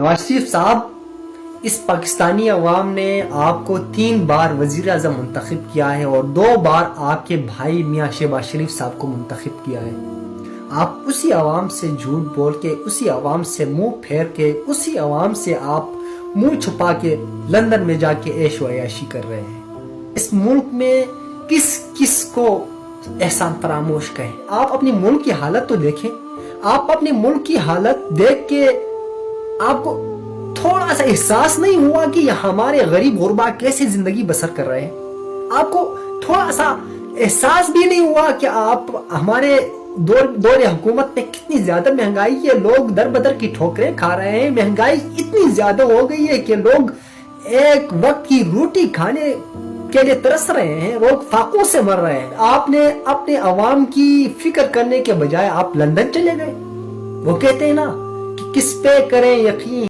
نواز شریف صاحب، اس پاکستانی عوام نے آپ کو 3 بار وزیر اعظم منتخب کیا ہے اور 2 بار آپ کے بھائی میاں شہباز شریف صاحب کو منتخب کیا ہے۔ آپ اسی عوام سے جھوٹ بول کے، اسی عوام سے منہ پھیر کے، اسی عوام سے آپ منہ چھپا کے لندن میں جا کے عیش و عیاشی کر رہے ہیں۔ اس ملک میں کس کس کو احسان فراموش کہیں؟ آپ اپنی ملک کی حالت تو دیکھیں۔ آپ اپنے ملک کی حالت دیکھ کے آپ کو تھوڑا سا احساس نہیں ہوا کہ ہمارے غریب غربا کیسے زندگی بسر کر رہے ہیں؟ آپ کو تھوڑا سا احساس بھی نہیں ہوا کہ آپ ہمارے دور حکومت میں کتنی زیادہ مہنگائی ہے، لوگ در بدر کی ٹھوکریں کھا رہے ہیں، مہنگائی اتنی زیادہ ہو گئی ہے کہ لوگ ایک وقت کی روٹی کھانے کے لیے ترس رہے ہیں، لوگ فاقوں سے مر رہے ہیں۔ آپ نے اپنے عوام کی فکر کرنے کے بجائے آپ لندن چلے گئے۔ وہ کہتے ہیں نا کہ کس پہ کریں یقین۔